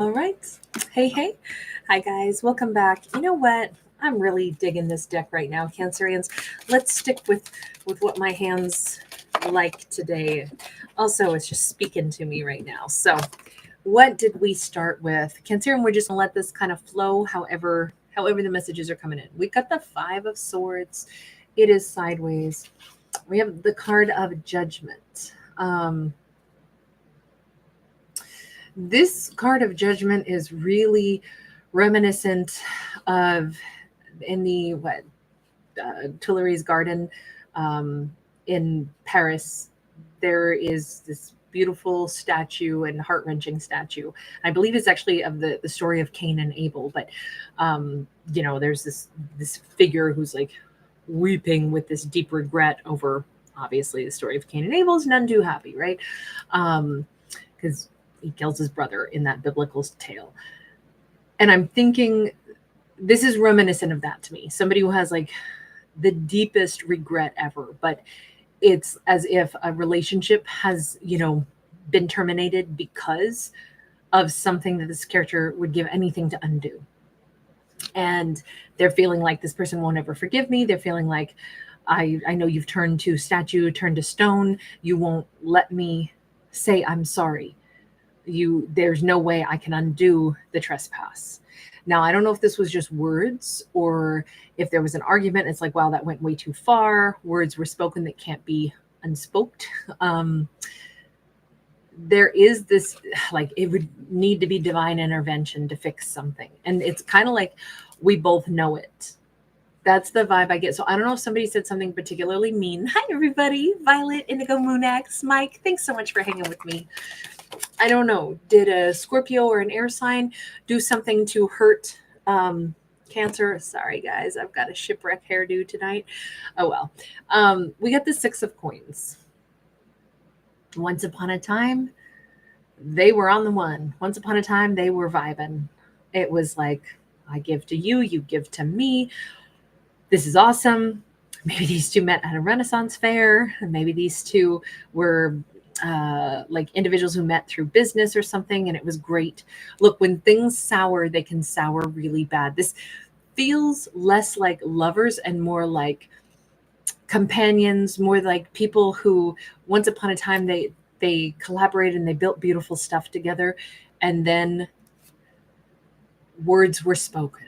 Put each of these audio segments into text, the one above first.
All right. Hey. Hi, guys. Welcome back. You know what? I'm really digging this deck right now, Cancerians. Let's stick with what my hands like today. Also, it's just speaking to me right now. So, what did we start with? Cancerian, we're just gonna let this kind of flow however the messages are coming in. We got the 5 of Swords. It is sideways. We have the card of Judgment. This card of Judgment is really reminiscent of in the Tuileries Garden in Paris. There is this beautiful statue and heart-wrenching statue. I believe it's actually of the story of Cain and Abel, but there's this figure who's like weeping with this deep regret over obviously the story of Cain and Abel is none too happy, right? Because he kills his brother in that biblical tale. And I'm thinking this is reminiscent of that to me. Somebody who has like the deepest regret ever, but it's as if a relationship has, been terminated because of something that this character would give anything to undo. And they're feeling like this person won't ever forgive me. They're feeling like I know you've turned to statue, turned to stone. You won't let me say I'm sorry. There's no way I can undo the trespass. Now, I don't know if this was just words or if there was an argument. It's like, wow, that went way too far. Words were spoken that can't be unspoked. There is this, like, it would need to be divine intervention to fix something. And it's kind of like we both know it. That's the vibe I get. So I don't know if somebody said something particularly mean. Hi, everybody. Violet, Indigo Moonax, Mike. Thanks so much for hanging with me. I don't know. Did a Scorpio or an air sign do something to hurt Cancer? Sorry, guys. I've got a shipwreck hairdo tonight. Oh, well. We got the 6 of Coins. Once upon a time, they were on the one. Once upon a time, they were vibing. It was like, I give to you, you give to me. This is awesome. Maybe these two met at a Renaissance fair. Maybe these two were like individuals who met through business or something, and it was great. Look, when things sour, they can sour really bad. This feels less like lovers and more like companions, more like people who once upon a time they collaborated and they built beautiful stuff together, and then words were spoken.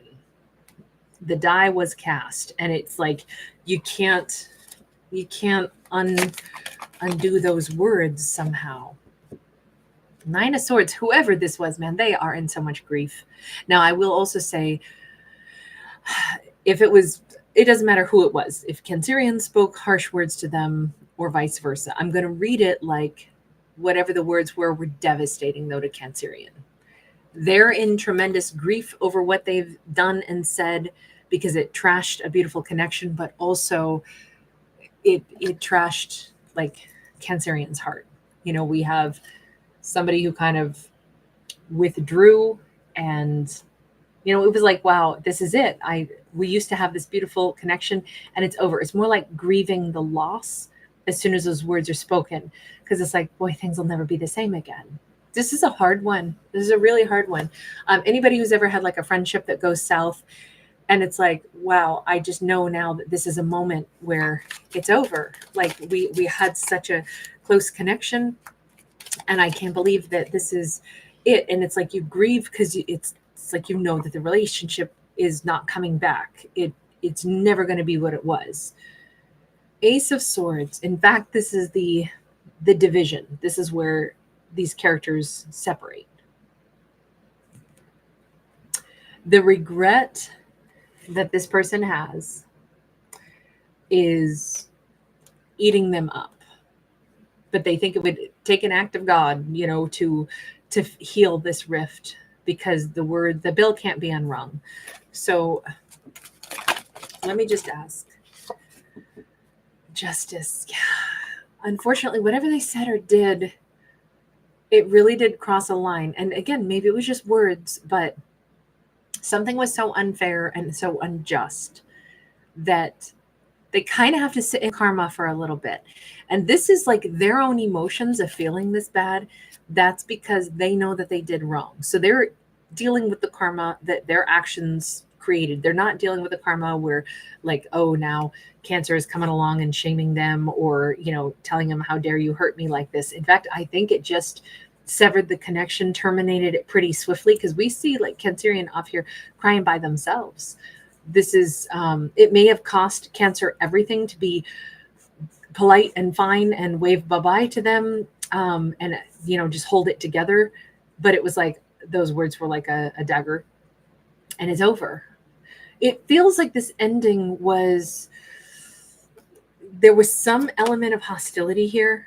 The die was cast, and it's like you can't undo those words somehow. 9 of Swords, whoever this was, man, they are in so much grief. Now, I will also say, it doesn't matter who it was. If Cancerian spoke harsh words to them or vice versa, I'm going to read it like whatever the words were devastating, though, to Cancerian. They're in tremendous grief over what they've done and said because it trashed a beautiful connection, but also it trashed like Cancerian's heart. We have somebody who kind of withdrew, and it was like, wow, this is it. We used to have this beautiful connection and it's over. It's more like grieving the loss as soon as those words are spoken, because it's like, boy, things will never be the same again. This is a hard one. This is a really hard one. Anybody who's ever had like a friendship that goes south, and it's like, wow, I just know now that this is a moment where it's over. Like we had such a close connection, and I can't believe that this is it. And it's like you grieve because it's like that the relationship is not coming back. It's never going to be what it was. Ace of Swords. In fact, this is the division. This is where these characters separate. The regret that this person has is eating them up, but they think it would take an act of God, to heal this rift, because the bill can't be unrung. So let me just ask. Justice. Yeah. Unfortunately, whatever they said or did, it really did cross a line. And again, maybe it was just words, but something was so unfair and so unjust that they kind of have to sit in karma for a little bit. And this is like their own emotions of feeling this bad. That's because they know that they did wrong. So they're dealing with the karma that their actions created. They're not dealing with the karma where, like, oh, now Cancer is coming along and shaming them, or, telling them, how dare you hurt me like this. In fact, I think it just severed the connection, terminated it pretty swiftly, because we see like Cancerian off here crying by themselves. This is, it may have cost Cancer everything to be polite and fine and wave bye-bye to them, and just hold it together. But it was like those words were like a dagger, and it's over. It feels like this ending was, there was some element of hostility here,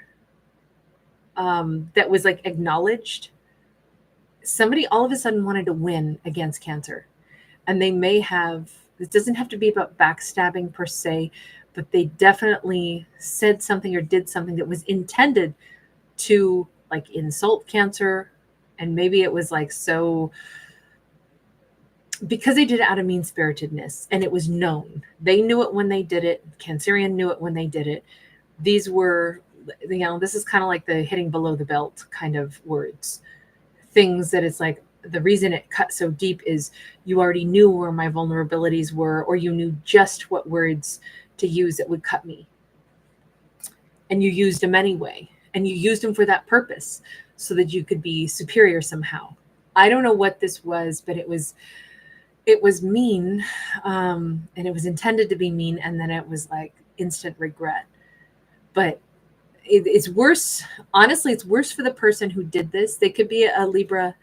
that was like acknowledged. Somebody all of a sudden wanted to win against Cancer, and they may have, it doesn't have to be about backstabbing per se, but they definitely said something or did something that was intended to like insult Cancer. And maybe it was like, so because they did it out of mean-spiritedness, and it was known. They knew it when they did it. Cancerian knew it when they did it. These were, this is kind of like the hitting below the belt kind of words. Things that it's like, the reason it cut so deep is you already knew where my vulnerabilities were, or you knew just what words to use that would cut me. And you used them anyway. And you used them for that purpose, so that you could be superior somehow. I don't know what this was, but it was mean, and it was intended to be mean, and then it was like instant regret. But it's worse. Honestly, it's worse for the person who did this. They could be a Libra,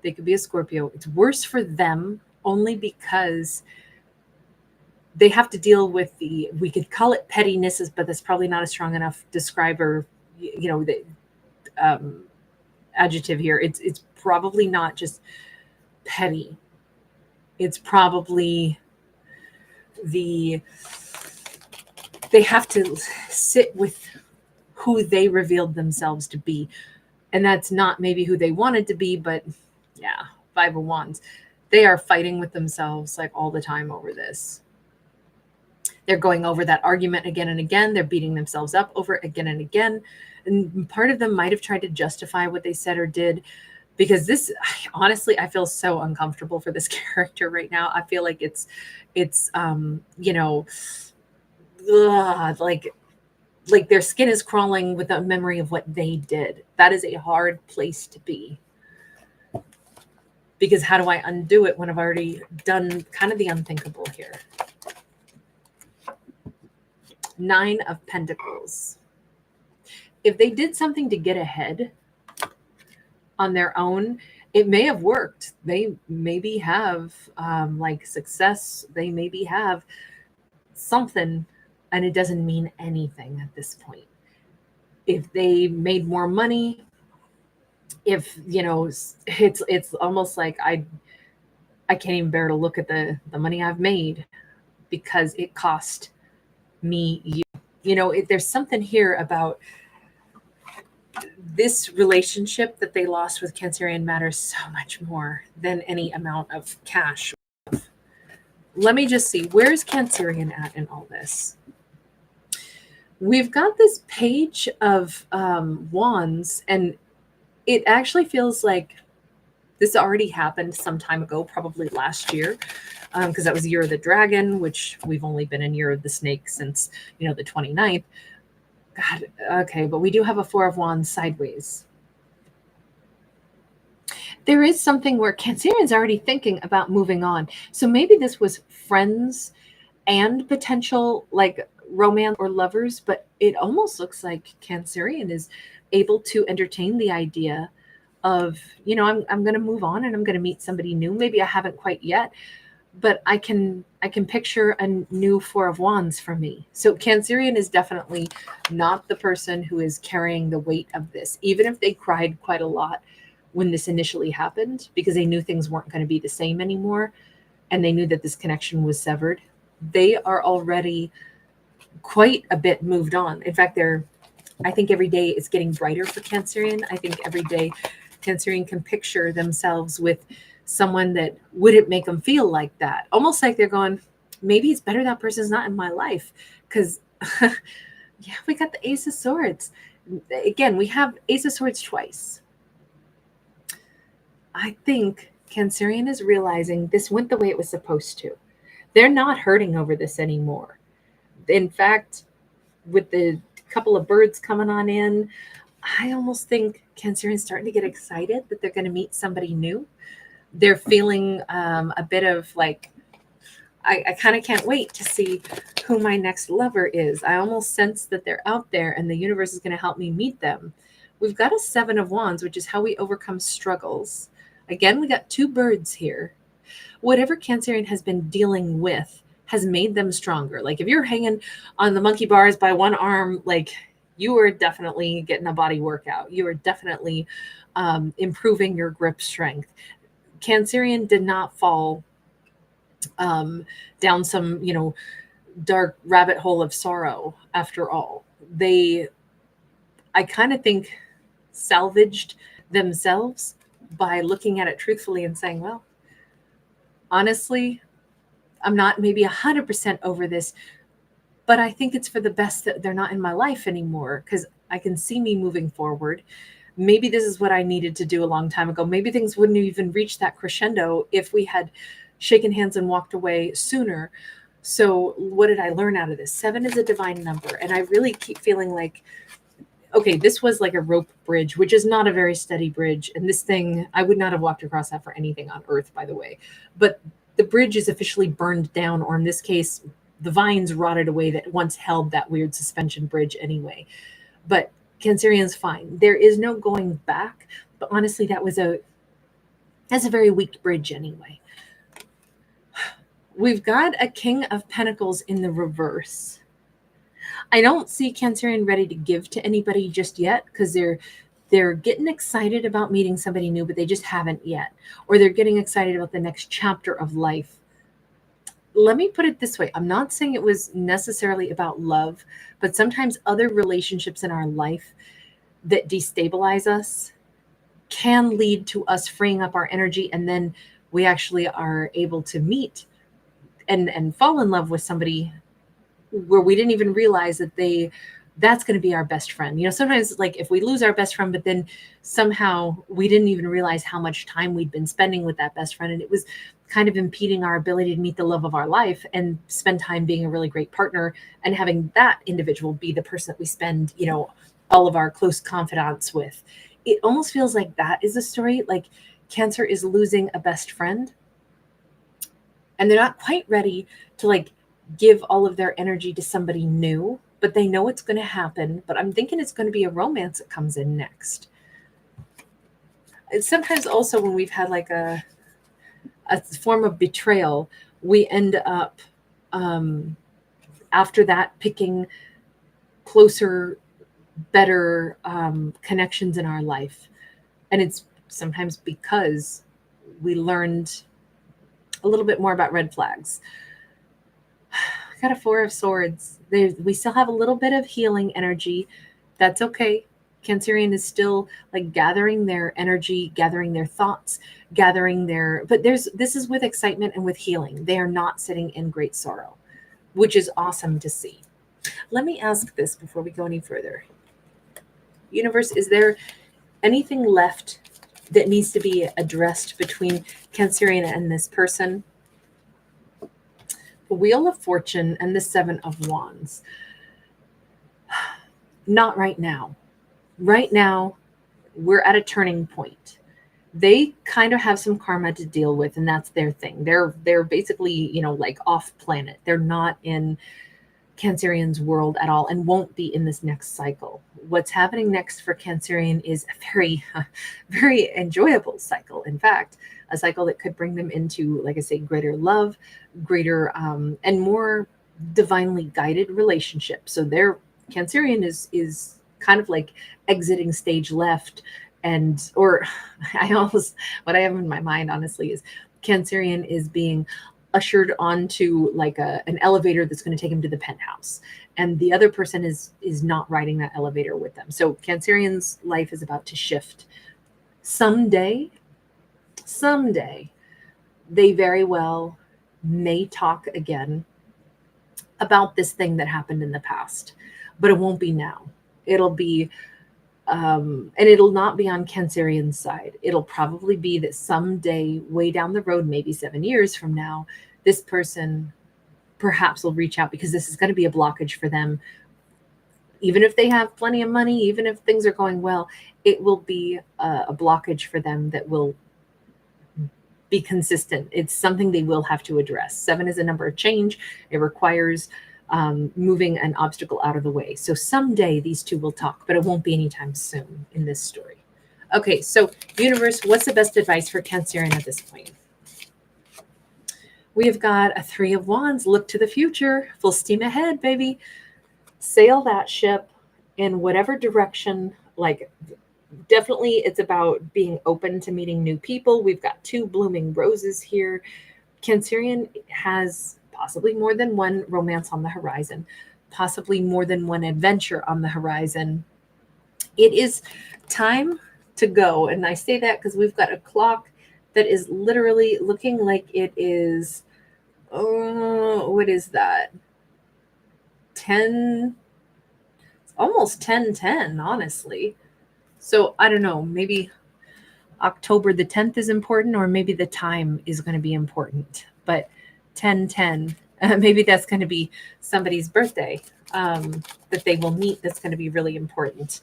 they could be a Scorpio. It's worse for them only because they have to deal with we could call it pettinesses, but that's probably not a strong enough describer, the adjective here. It's probably not just petty. It's probably they have to sit with who they revealed themselves to be. And that's not maybe who they wanted to be, but yeah, 5 of Wands. They are fighting with themselves like all the time over this. They're going over that argument again and again. They're beating themselves up over it again and again. And part of them might have tried to justify what they said or did, because this, honestly, I feel so uncomfortable for this character right now. I feel like it's like their skin is crawling with the memory of what they did. That is a hard place to be, because how do I undo it when I've already done kind of the unthinkable here? 9 of Pentacles. If they did something to get ahead on their own, it may have worked. They maybe have like success. They maybe have something, and it doesn't mean anything at this point. If they made more money, if it's almost like I can't even bear to look at the money I've made, because it cost me you. There's something here about this relationship that they lost with Cancerian matters so much more than any amount of cash. Let me just see, where's Cancerian at in all this? We've got this page of wands, and it actually feels like this already happened some time ago, probably last year, because that was Year of the Dragon, which we've only been in Year of the Snake since, the 29th. God, okay, but we do have a 4 of Wands sideways. There is something where Cancerian's already thinking about moving on. So maybe this was friends and potential like romance or lovers, but it almost looks like Cancerian is able to entertain the idea of, I'm going to move on and I'm going to meet somebody new. Maybe I haven't quite yet, but I can picture a new 4 of Wands for me. So Cancerian is definitely not the person who is carrying the weight of this, even if they cried quite a lot when this initially happened, because they knew things weren't going to be the same anymore, and they knew that this connection was severed. They are already quite a bit moved on. In fact, I think every day is getting brighter for Cancerian. I think every day Cancerian can picture themselves with someone that wouldn't make them feel like that. Almost like they're going, maybe it's better that person's not in my life. Because, yeah, we got the Ace of Swords. Again, we have Ace of Swords twice. I think Cancerian is realizing this went the way it was supposed to. They're not hurting over this anymore. In fact, with the couple of birds coming on in, I almost think Cancerian's starting to get excited that they're going to meet somebody new. They're feeling a bit of like, I kind of can't wait to see who my next lover is. I almost sense that they're out there and the universe is going to help me meet them. We've got a 7 of Wands, which is how we overcome struggles. Again, we got 2 birds here. Whatever Cancerian has been dealing with has made them stronger. Like if you're hanging on the monkey bars by one arm, like you are definitely getting a body workout. You are definitely improving your grip strength. Cancerian did not fall down some, dark rabbit hole of sorrow after all. I kind of think, salvaged themselves by looking at it truthfully and saying, well, honestly, I'm not maybe 100% over this, but I think it's for the best that they're not in my life anymore because I can see me moving forward. Maybe this is what I needed to do a long time ago. Maybe things wouldn't have even reached that crescendo if we had shaken hands and walked away sooner. So what did I learn out of this? 7 is a divine number. And I really keep feeling like, okay, this was like a rope bridge, which is not a very steady bridge. And this thing, I would not have walked across that for anything on earth, by the way. But the bridge is officially burned down, or in this case, the vines rotted away that once held that weird suspension bridge anyway. But Cancerian's fine. There is no going back. But honestly, that's a very weak bridge anyway. We've got a King of Pentacles in the reverse. I don't see Cancerian ready to give to anybody just yet because they're getting excited about meeting somebody new, but they just haven't yet. Or they're getting excited about the next chapter of life. Let me put it this way. I'm not saying it was necessarily about love, but sometimes other relationships in our life that destabilize us can lead to us freeing up our energy, and then we actually are able to meet and fall in love with somebody where we didn't even realize that's going to be our best friend. Sometimes like if we lose our best friend, but then somehow we didn't even realize how much time we'd been spending with that best friend. And it was kind of impeding our ability to meet the love of our life and spend time being a really great partner and having that individual be the person that we spend, all of our close confidants with. It almost feels like that is a story. Like Cancer is losing a best friend and they're not quite ready to like give all of their energy to somebody new, but they know it's going to happen. But I'm thinking it's going to be a romance that comes in next. And sometimes also when we've had like a form of betrayal, we end up after that picking closer, better connections in our life. And it's sometimes because we learned a little bit more about red flags. Got a 4 of Swords. We still have a little bit of healing energy. That's okay. Cancerian is still like gathering their energy, gathering their thoughts, but this is with excitement and with healing. They are not sitting in great sorrow, which is awesome to see. Let me ask this before we go any further. Universe, is there anything left that needs to be addressed between Cancerian and this person? The Wheel of Fortune and the 7 of Wands. Not right now. Right now, we're at a turning point. They kind of have some karma to deal with, and that's their thing. They're basically, like off planet. They're not in Cancerian's world at all and won't be in this next cycle. What's happening next for Cancerian is a very, very enjoyable cycle. In fact, a cycle that could bring them into, like I say, greater love, greater and more divinely guided relationships. So Cancerian is kind of like exiting stage left, what I have in my mind honestly is Cancerian is being ushered onto like an elevator that's going to take him to the penthouse, and the other person is not riding that elevator with them. So Cancerian's life is about to shift. Someday they very well may talk again about this thing that happened in the past, but it won't be now. It'll be And it'll not be on Cancerian's side. It'll probably be that someday, way down the road, maybe 7 years from now, this person perhaps will reach out, because this is going to be a blockage for them. Even if they have plenty of money, even if things are going well, it will be a blockage for them that will be consistent. It's something they will have to address. 7 is a number of change. It requires moving an obstacle out of the way. So someday these two will talk, but it won't be anytime soon in this story. Okay, so universe, what's the best advice for Cancerian at this point? We have got a 3 of Wands. Look to the future. Full steam ahead, baby. Sail that ship in whatever direction. Like, definitely it's about being open to meeting new people. We've got 2 blooming roses here. Cancerian has possibly more than one romance on the horizon, possibly more than one adventure on the horizon. It is time to go. And I say that because we've got a clock that is literally looking like it is, what is that? 10, almost 10:10, honestly. So I don't know, maybe October the 10th is important, or maybe the time is going to be important. But 10:10, maybe that's going to be somebody's birthday that they will meet. That's going to be really important.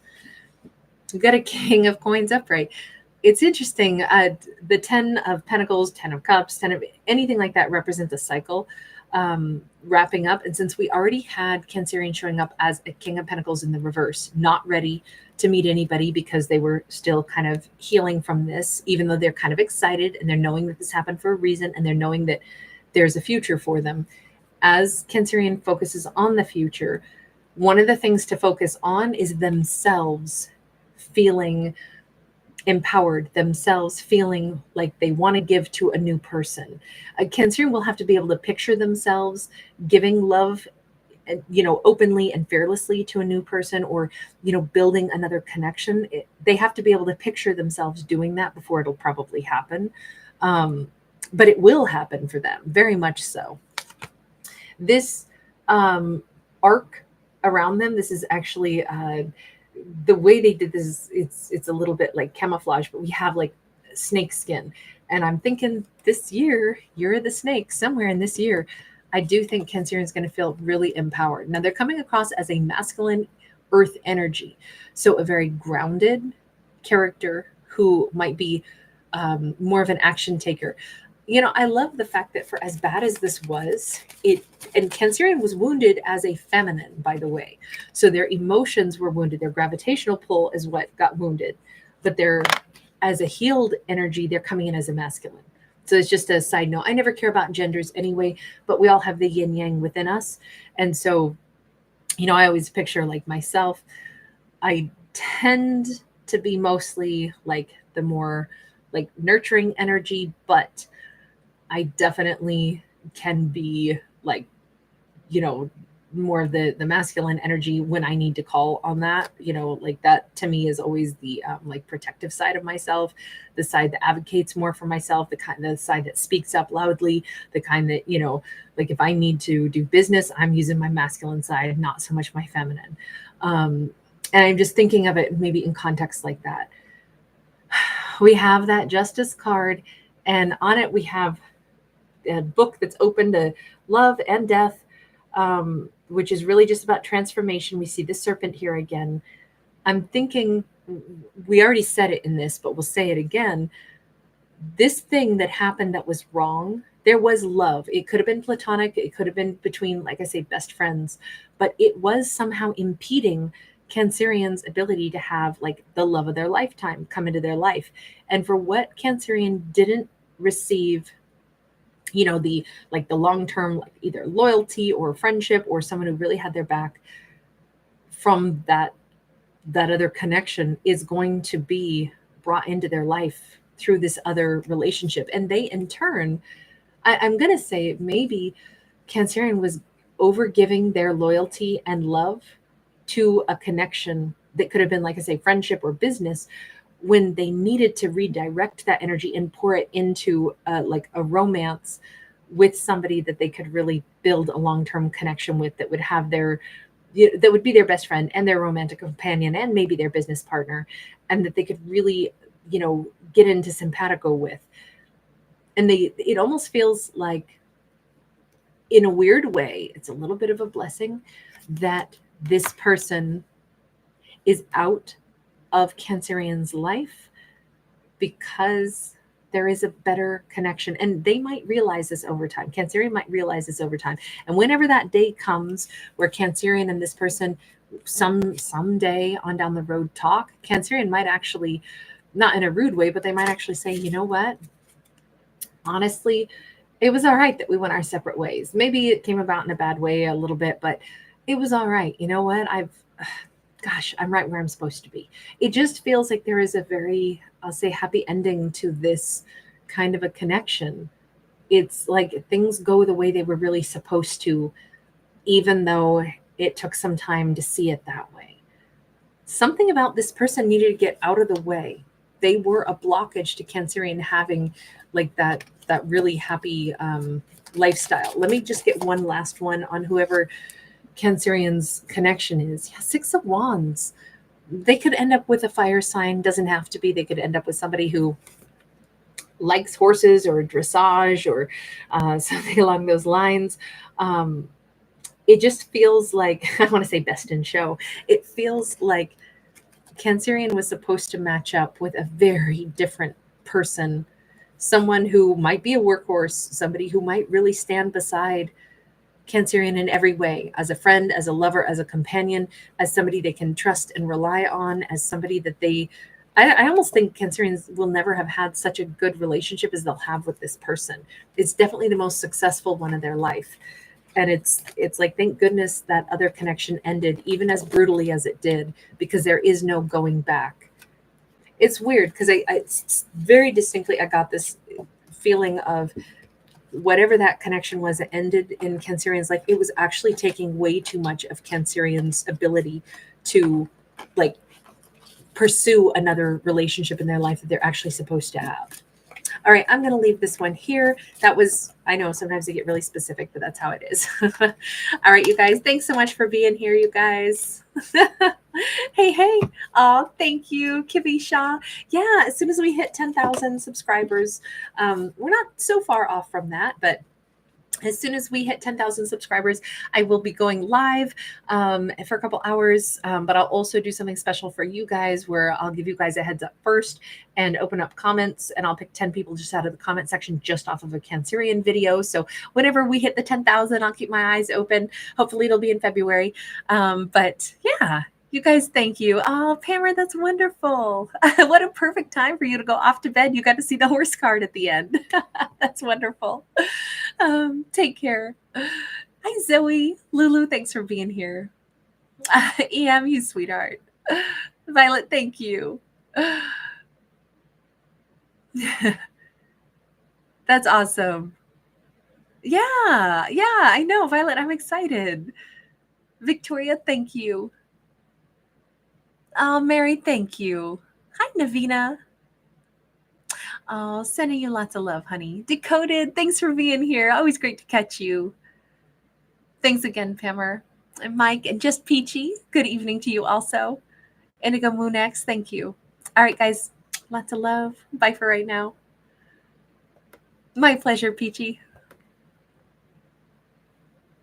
We've got a King of Coins upright. It's interesting. The 10 of Pentacles, 10 of Cups, 10 of anything like that represents a cycle wrapping up. And since we already had Cancerian showing up as a King of Pentacles in the reverse, not ready to meet anybody because they were still kind of healing from this, even though they're kind of excited and they're knowing that this happened for a reason, and they're knowing that there's a future for them. As Cancerian focuses on the future, one of the things to focus on is themselves feeling empowered, themselves feeling like they want to give to a new person. A Cancerian will have to be able to picture themselves giving love, openly and fearlessly to a new person, or, building another connection. They have to be able to picture themselves doing that before it'll probably happen. But it will happen for them, very much so. This arc around them, this is actually the way they did this, it's a little bit like camouflage, but we have like snake skin. And I'm thinking this year, you're the snake somewhere in this year. I do think Cancerian is going to feel really empowered. Now they're coming across as a masculine earth energy. So a very grounded character who might be more of an action taker. I love the fact that for as bad as this was, and Cancerian was wounded as a feminine, by the way. So their emotions were wounded. Their gravitational pull is what got wounded. But as a healed energy, they're coming in as a masculine. So it's just a side note. I never care about genders anyway, but we all have the yin yang within us. And so, I always picture like myself, I tend to be mostly like the more like nurturing energy, but I definitely can be like, more of the masculine energy when I need to call on that. Like that to me is always the like protective side of myself, the side that advocates more for myself, the side that speaks up loudly, the kind that, like if I need to do business, I'm using my masculine side, not so much my feminine. And I'm just thinking of it maybe in context like that. We have that Justice card, and on it we have a book that's open to love and death, which is really just about transformation. We see the serpent here again. I'm thinking, we already said it in this, but we'll say it again. This thing that happened that was wrong, there was love. It could have been platonic. It could have been between, like I say, best friends, but it was somehow impeding Cancerian's ability to have like the love of their lifetime come into their life. And for what Cancerian didn't receive, the long-term, like either loyalty or friendship or someone who really had their back from that other connection, is going to be brought into their life through this other relationship. And they in turn, I'm going to say maybe Cancerian was overgiving their loyalty and love to a connection that could have been, like I say, friendship or business, when they needed to redirect that energy and pour it into like a romance with somebody that they could really build a long-term connection with, that would have their that would be their best friend and their romantic companion and maybe their business partner, and that they could really, get into simpatico with. And it almost feels like, in a weird way, it's a little bit of a blessing that this person is out of Cancerian's life, because there is a better connection, and they might realize this over time. Cancerian might realize this over time. And whenever that day comes where Cancerian and this person someday on down the road talk, Cancerian might actually, not in a rude way, but they might actually say, you know what? Honestly, it was all right that we went our separate ways. Maybe it came about in a bad way a little bit, but it was all right. You know what? Gosh, I'm right where I'm supposed to be. It just feels like there is a very, I'll say, happy ending to this kind of a connection. It's like things go the way they were really supposed to, even though it took some time to see it that way. Something about this person needed to get out of the way. They were a blockage to Cancerian having like that really happy lifestyle. Let me just get one last one on whoever Cancerian's connection is. Yeah, Six of Wands. They could end up with a fire sign. Doesn't have to be. They could end up with somebody who likes horses or dressage or something along those lines. It just feels like, I want to say best in show. It feels like Cancerian was supposed to match up with a very different person, someone who might be a workhorse, somebody who might really stand beside Cancerian in every way, as a friend, as a lover, as a companion, as somebody they can trust and rely on, as somebody that I almost think Cancerians will never have had such a good relationship as they'll have with this person. It's definitely the most successful one of their life. And it's like, thank goodness that other connection ended, even as brutally as it did, because there is no going back. It's weird because it's very distinctly, I got this feeling of whatever that connection was that ended in Cancerian's life, it was actually taking way too much of Cancerian's ability to like pursue another relationship in their life that they're actually supposed to have. All right, I'm going to leave this one here. That was, I know sometimes they get really specific, but that's how it is. All right, you guys, thanks so much for being here, you guys. Hey. Oh, thank you, Kibi Shah. Yeah, as soon as we hit 10,000 subscribers, we're not so far off from that, but as soon as we hit 10,000 subscribers, I will be going live for a couple hours, but I'll also do something special for you guys where I'll give you guys a heads up first and open up comments, and I'll pick 10 people just out of the comment section just off of a Cancerian video. So whenever we hit the 10,000, I'll keep my eyes open. Hopefully it'll be in February. But yeah. You guys, thank you. Oh, Pamela, that's wonderful. What a perfect time for you to go off to bed. You got to see the horse card at the end. That's wonderful. Take care. Hi, Zoe. Lulu, thanks for being here. EM, you sweetheart. Violet, thank you. That's awesome. Yeah, I know. Violet, I'm excited. Victoria, thank you. Oh, Mary, thank you. Hi, Navina. Oh, sending you lots of love, honey. Decoded, thanks for being here. Always great to catch you. Thanks again, Pammer. And Mike, and Just Peachy, good evening to you also. Indigo Moon X, thank you. All right, guys, lots of love. Bye for right now. My pleasure, Peachy.